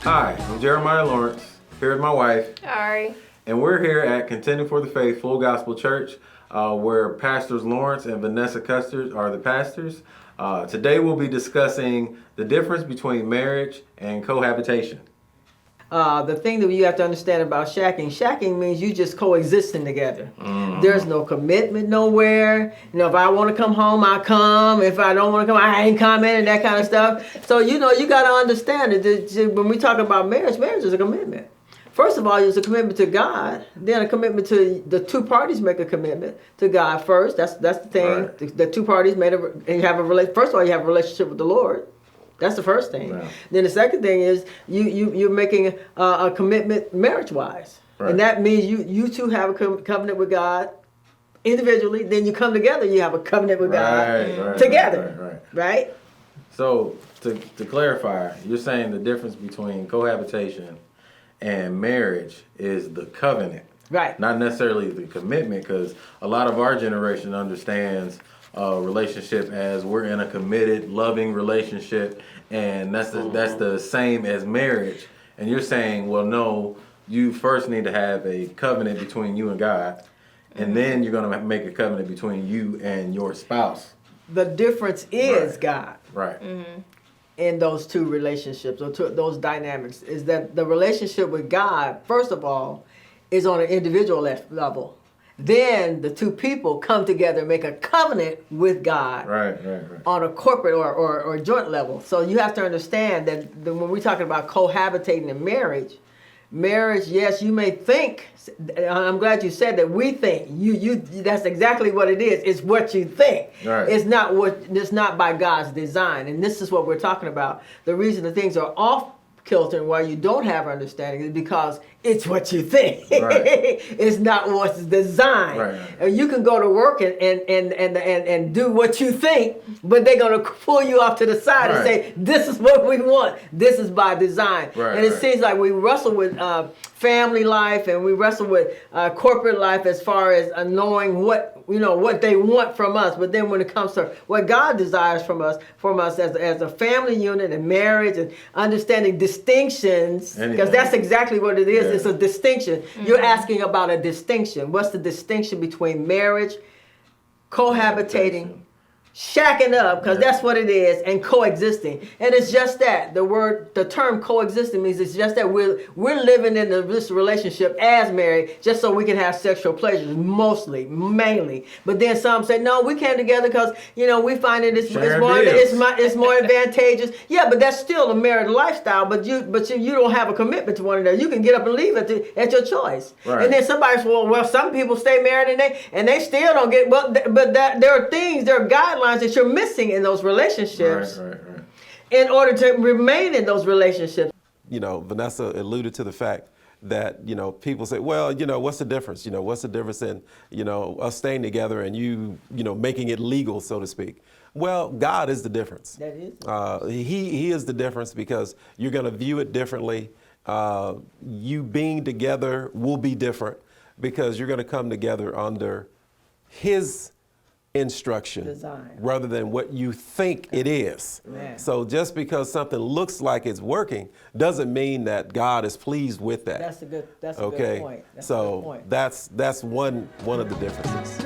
Hi, I'm Jeremiah Lawrence, here with my wife. Ari. And we're here at Contending for the Faith Full Gospel Church, where Pastors Lawrence and Vanessa Custard are the pastors. Today we'll be discussing the difference between marriage and cohabitation. The thing that you have to understand about shacking means you just coexisting together. There's no commitment nowhere. You know, if I want to come home, I come. If I don't want to come, I ain't coming, and that kind of stuff. So, you know, you got to understand that when we talk about marriage is a commitment. First of all, it's a commitment to God. Then a commitment to the two parties make a commitment to God first. That's the thing. Right. The two parties and you have a relationship. First of all, you have a relationship with the Lord. That's the first thing. Right. Then the second thing is you're making a commitment marriage-wise. Right. And that means you two have a covenant with God individually. Then you come together, you have a covenant with God together. Right? So to clarify, you're saying the difference between cohabitation and marriage is the covenant. Right. Not necessarily the commitment, because a lot of our generation understands relationship as we're in a committed, loving relationship, and that's the same as marriage. And you're saying, well, no, you first need to have a covenant between you and God, and then you're going to make a covenant between you and your spouse. The difference is God. Right. In those two relationships or those dynamics is that the relationship with God, first of all, is on an individual level. Then the two people come together and make a covenant with God on a corporate or joint level. So you have to understand that when we're talking about cohabitating in marriage, yes, you may think, I'm glad you said that, we think. You that's exactly what it is. It's what you think. Right. It's not by God's design. And this is what we're talking about. The reason that things are off kilter and why you don't have understanding is because it's what you think. Right. It's not what's designed. Right. And you can go to work and do what you think, but they're going to pull you off to the side and say, this is what we want. This is by design. Right. And it seems like we wrestle with family life and we wrestle with corporate life as far as knowing what they want from us. But then when it comes to what God desires from us as a family unit and marriage and understanding distinctions, because that's exactly what it is. Yeah. It's a distinction. You're asking about a distinction. What's the distinction between marriage, cohabitating, shacking up, because that's what it is, and coexisting. And it's just that. The term coexisting means it's just that we're living in this relationship as married just so we can have sexual pleasures, mainly. But then some say, no, we came together because, we find it's more advantageous. Yeah, but that's still a married lifestyle, but you don't have a commitment to one another. You can get up and leave at your choice. Right. And then somebody says, well, some people stay married and they still don't get, there are guidelines that you're missing in those relationships in order to remain in those relationships. Vanessa alluded to the fact that, people say, well, what's the difference? What's the difference in, us staying together and you making it legal, so to speak? Well, God is the difference. That is. He is the difference because you're going to view it differently. You being together will be different because you're going to come together under His instruction design, rather than what you think it is. Man. So just because something looks like it's working doesn't mean that God is pleased with that. That's a good point. That's one of the differences.